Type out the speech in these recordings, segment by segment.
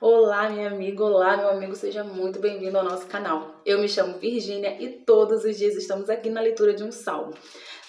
Olá, minha amiga, olá, meu amigo, seja muito bem-vindo ao nosso canal. Eu me chamo Virgínia e todos os dias estamos aqui na leitura de um salmo.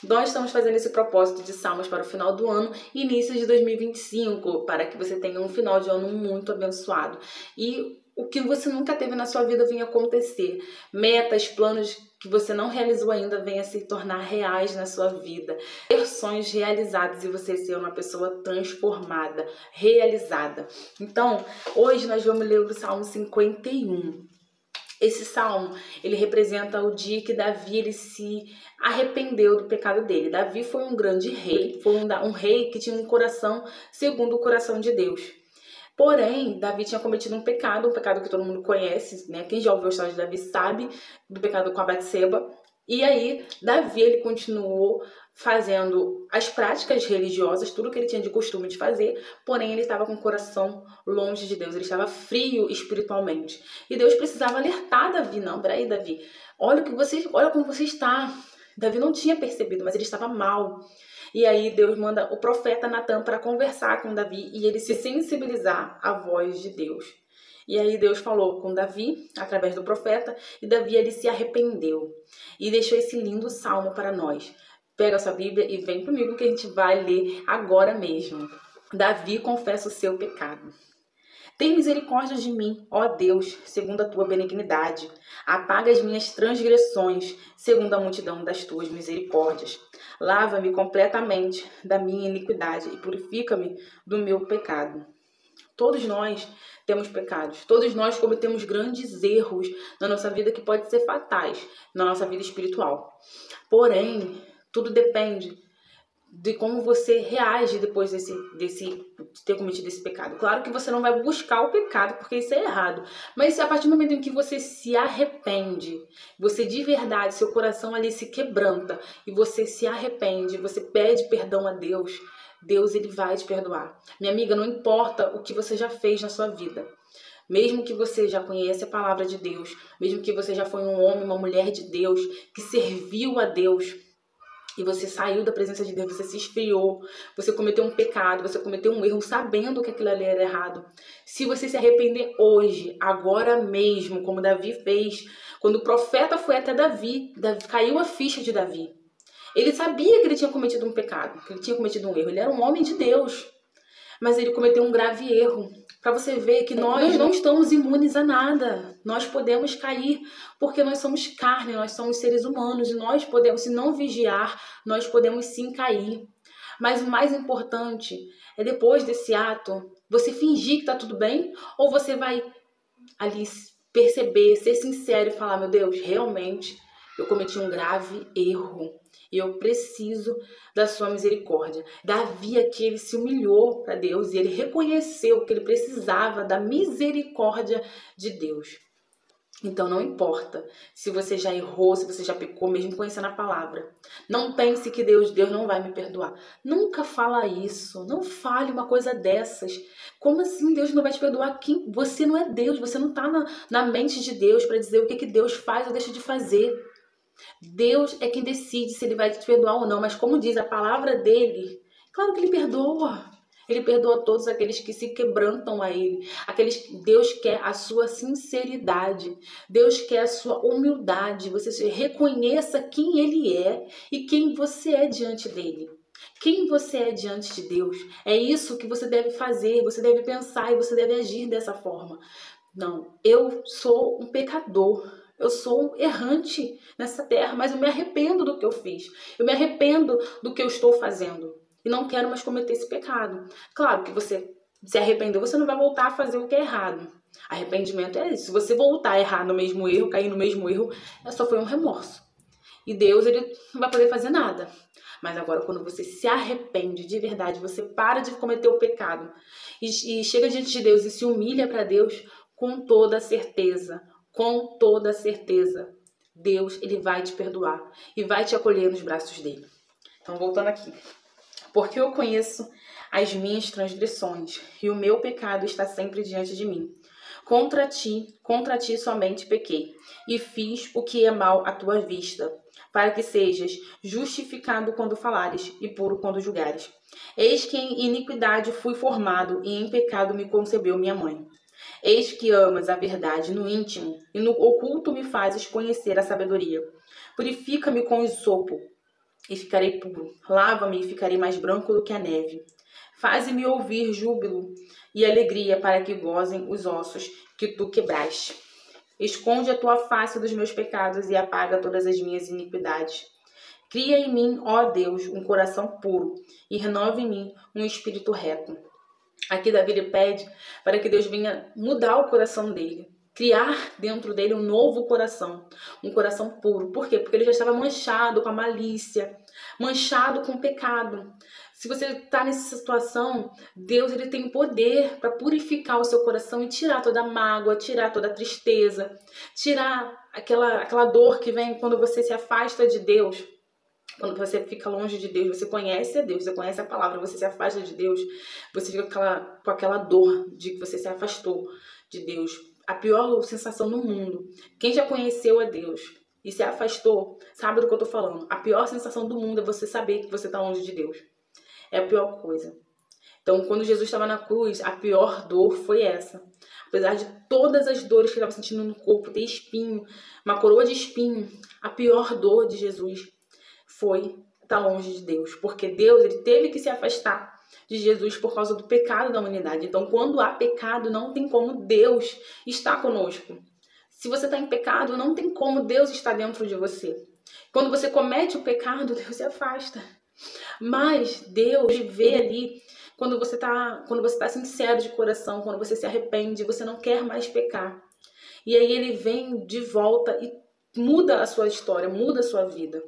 Nós estamos fazendo esse propósito de salmos para o final do ano e início de 2025, para que você tenha um final de ano muito abençoado. E o que você nunca teve na sua vida venha acontecer. Metas, planos que você não realizou ainda venha se tornar reais na sua vida. Ter sonhos realizados e você ser uma pessoa transformada, realizada. Então, hoje nós vamos ler o Salmo 51. Esse salmo, ele representa o dia que Davi ele se arrependeu do pecado dele. Davi foi um grande rei, foi um rei que tinha um coração segundo o coração de Deus. Porém, Davi tinha cometido um pecado que todo mundo conhece, né? Quem já ouviu a história de Davi sabe do pecado com a Batseba. E aí, Davi, ele continuou fazendo as práticas religiosas, tudo que ele tinha de costume de fazer, porém ele estava com o coração longe de Deus, ele estava frio espiritualmente. E Deus precisava alertar Davi, não, peraí, Davi, olha como você está. Davi não tinha percebido, mas ele estava mal. E aí Deus manda o profeta Natan para conversar com Davi e ele se sensibilizar à voz de Deus. E aí Deus falou com Davi, através do profeta, e Davi ele se arrependeu. E deixou esse lindo salmo para nós. Pega a sua Bíblia e vem comigo que a gente vai ler agora mesmo. Davi confessa o seu pecado. Tem misericórdia de mim, ó Deus, segundo a tua benignidade. Apaga as minhas transgressões, segundo a multidão das tuas misericórdias. Lava-me completamente da minha iniquidade e purifica-me do meu pecado. Todos nós temos pecados, todos nós cometemos grandes erros na nossa vida que podem ser fatais na nossa vida espiritual. Porém, tudo depende de como você reage depois de ter cometido esse pecado. Claro que você não vai buscar o pecado, porque isso é errado. Mas a partir do momento em que você se arrepende, você de verdade, seu coração ali se quebranta, e você se arrepende, você pede perdão a Deus, Deus ele vai te perdoar. Minha amiga, não importa o que você já fez na sua vida. Mesmo que você já conheça a palavra de Deus, mesmo que você já foi um homem, uma mulher de Deus, que serviu a Deus, e você saiu da presença de Deus, você se esfriou, você cometeu um pecado, você cometeu um erro sabendo que aquilo ali era errado. Se você se arrepender hoje, agora mesmo, como Davi fez, quando o profeta foi até Davi, caiu a ficha de Davi. Ele sabia que ele tinha cometido um pecado, que ele tinha cometido um erro. Ele era um homem de Deus, mas ele cometeu um grave erro. Para você ver que nós não estamos imunes a nada. Nós podemos cair porque nós somos carne, nós somos seres humanos e nós podemos, se não vigiar, nós podemos sim cair. Mas o mais importante é depois desse ato, você fingir que está tudo bem ou você vai ali perceber, ser sincero e falar, meu Deus, realmente eu cometi um grave erro e eu preciso da sua misericórdia. Davi aqui, ele se humilhou para Deus e ele reconheceu que ele precisava da misericórdia de Deus. Então não importa se você já errou, se você já pecou, mesmo conhecendo a palavra. Não pense que Deus não vai me perdoar. Nunca fala isso, não fale uma coisa dessas. Como assim Deus não vai te perdoar? Você não é Deus, você não está na mente de Deus para dizer o que Deus faz ou deixa de fazer. Deus é quem decide se ele vai te perdoar ou não, mas como diz a palavra dele, claro que ele perdoa. Ele perdoa todos aqueles que se quebrantam a ele. Deus quer a sua sinceridade. Deus quer a sua humildade. Você reconheça quem ele é e quem você é diante dele. Quem você é diante de Deus. É isso que você deve fazer, você deve pensar e você deve agir dessa forma. Não, eu sou um pecador. Eu sou um errante nessa terra, mas eu me arrependo do que eu fiz. Eu me arrependo do que eu estou fazendo. E não quero mais cometer esse pecado. Claro que você se arrependeu, você não vai voltar a fazer o que é errado. Arrependimento é isso. Se você voltar a errar no mesmo erro, cair no mesmo erro, só foi um remorso. E Deus, ele não vai poder fazer nada. Mas agora, quando você se arrepende de verdade, você para de cometer o pecado e chega diante de Deus e se humilha para Deus com toda certeza, Deus, ele vai te perdoar e vai te acolher nos braços dele. Então, voltando aqui. Porque eu conheço as minhas transgressões e o meu pecado está sempre diante de mim. Contra ti somente pequei e fiz o que é mal à tua vista, para que sejas justificado quando falares e puro quando julgares. Eis que em iniquidade fui formado e em pecado me concebeu minha mãe. Eis que amas a verdade no íntimo, e no oculto me fazes conhecer a sabedoria. Purifica-me com isopo, e ficarei puro. Lava-me e ficarei mais branco do que a neve. Faze-me ouvir júbilo e alegria, para que gozem os ossos que tu quebraste. Esconde a tua face dos meus pecados e apaga todas as minhas iniquidades. Cria em mim, ó Deus, um coração puro e renova em mim um espírito reto. Aqui Davi ele pede para que Deus venha mudar o coração dele, criar dentro dele um novo coração, um coração puro. Por quê? Porque ele já estava manchado com a malícia, manchado com o pecado. Se você está nessa situação, Deus ele tem poder para purificar o seu coração e tirar toda a mágoa, tirar toda a tristeza, tirar aquela dor que vem quando você se afasta de Deus. Quando você fica longe de Deus, você conhece a Deus, você conhece a palavra, você se afasta de Deus, você fica com aquela dor de que você se afastou de Deus. A pior sensação no mundo. Quem já conheceu a Deus e se afastou, sabe do que eu tô falando. A pior sensação do mundo é você saber que você tá longe de Deus. É a pior coisa. Então, quando Jesus estava na cruz, a pior dor foi essa. Apesar de todas as dores que ele estava sentindo no corpo, ter espinho, uma coroa de espinho, a pior dor de Jesus foi estar longe de Deus. Porque Deus ele teve que se afastar de Jesus por causa do pecado da humanidade. Então, quando há pecado, não tem como Deus estar conosco. Se você está em pecado, não tem como Deus estar dentro de você. Quando você comete o pecado, Deus se afasta. Mas Deus vê ali quando você tá sincero de coração, quando você se arrepende, você não quer mais pecar. E aí ele vem de volta e muda a sua história, muda a sua vida.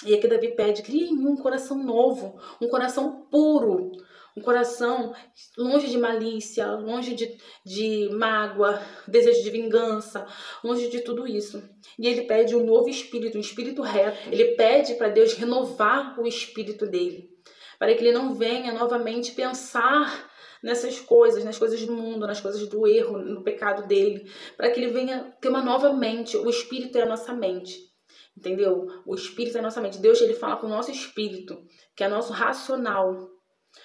E aqui Davi pede, cria em mim um coração novo, um coração puro, um coração longe de malícia, longe de mágoa, desejo de vingança, longe de tudo isso. E ele pede um novo espírito, um espírito reto. Ele pede para Deus renovar o espírito dele, para que ele não venha novamente pensar nessas coisas, nas coisas do mundo, nas coisas do erro, no pecado dele, para que ele venha ter uma nova mente. O espírito é a nossa mente. Entendeu? O espírito é a nossa mente. Deus, ele fala com o nosso espírito, que é nosso racional.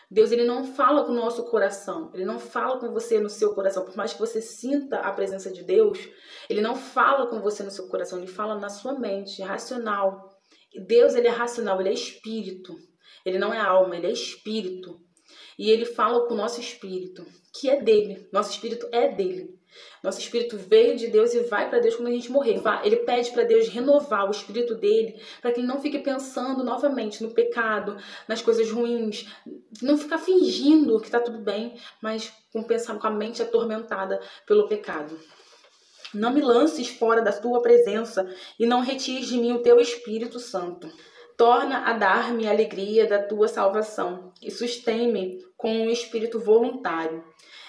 Deus, ele não fala com o nosso coração. Ele não fala com você no seu coração. Por mais que você sinta a presença de Deus, ele não fala com você no seu coração. Ele fala na sua mente, racional. Deus, ele é racional, ele é espírito. Ele não é alma, ele é espírito. E ele fala com o nosso espírito, que é dele. Nosso espírito é dele. Nosso espírito veio de Deus e vai para Deus quando a gente morrer. Ele pede para Deus renovar o espírito dele, para que ele não fique pensando novamente no pecado, nas coisas ruins, não ficar fingindo que está tudo bem, mas com a mente atormentada pelo pecado. Não me lances fora da tua presença e não retires de mim o teu Espírito Santo. Torna a dar-me a alegria da tua salvação e sustém-me com um espírito voluntário.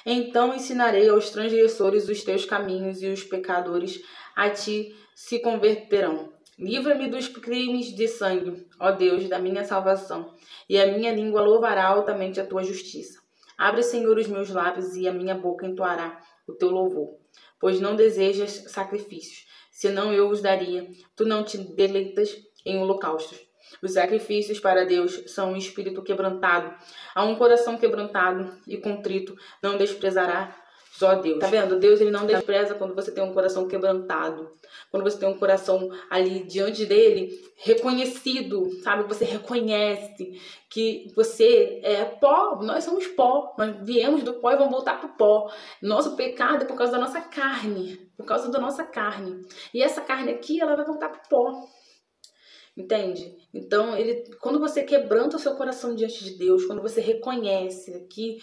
Então ensinarei aos transgressores os teus caminhos e os pecadores a ti se converterão. Livra-me dos crimes de sangue, ó Deus, da minha salvação, e a minha língua louvará altamente a tua justiça. Abre, Senhor, os meus lábios e a minha boca entoará o teu louvor. Pois não desejas sacrifícios, senão eu os daria. Tu não te deleitas em holocaustos. Os sacrifícios para Deus são um espírito quebrantado. A um coração quebrantado e contrito não desprezará só Deus. Tá vendo? Deus ele não despreza quando você tem um coração quebrantado. Quando você tem um coração ali diante dele, reconhecido, sabe? Você reconhece que você é pó. Nós somos pó. Nós viemos do pó e vamos voltar pro pó. Nosso pecado é por causa da nossa carne. Por causa da nossa carne. E essa carne aqui, ela vai voltar pro pó. Entende? Então, quando você quebranta o seu coração diante de Deus, quando você reconhece que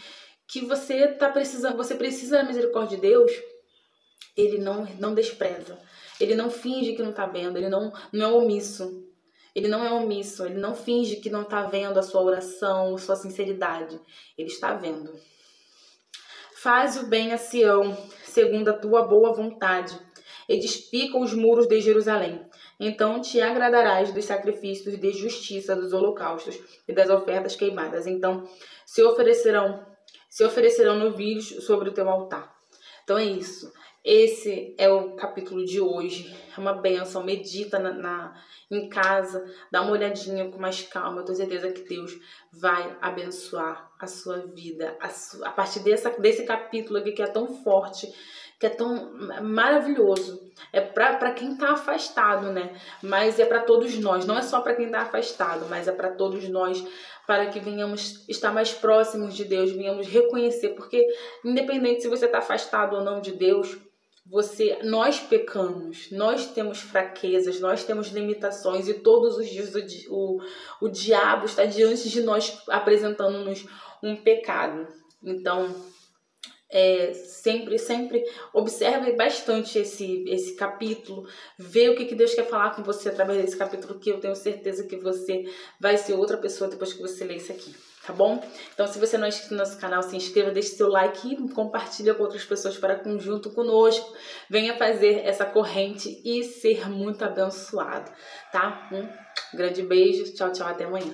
você precisa da misericórdia de Deus, ele não despreza. Ele não finge que não está vendo, ele não é omisso. Ele não é omisso, ele não finge que não está vendo a sua oração, a sua sinceridade. Ele está vendo. Faz o bem a Sião, segundo a tua boa vontade. Edifica os muros de Jerusalém. Então te agradarás dos sacrifícios de justiça, dos holocaustos e das ofertas queimadas. Então se oferecerão novilhos sobre o teu altar. Então é isso. Esse é o capítulo de hoje. É uma bênção. Medita em casa, dá uma olhadinha com mais calma. Eu tenho certeza que Deus vai abençoar a sua vida. A partir desse capítulo aqui que é tão forte, que é tão maravilhoso. É para quem tá afastado, né? Mas é para todos nós. Não é só para quem tá afastado, mas é para todos nós, para que venhamos estar mais próximos de Deus, venhamos reconhecer, porque independente se você está afastado ou não de Deus, nós pecamos, nós temos fraquezas, nós temos limitações e todos os dias o diabo está diante de nós apresentando-nos um pecado. Então, sempre observe bastante esse capítulo, vê o que Deus quer falar com você através desse capítulo, que eu tenho certeza que você vai ser outra pessoa depois que você ler isso aqui, tá bom? Então, se você não é inscrito no nosso canal, se inscreva, deixe seu like e compartilha com outras pessoas para que junto conosco venha fazer essa corrente e ser muito abençoado, tá? Um grande beijo, tchau, tchau, até amanhã.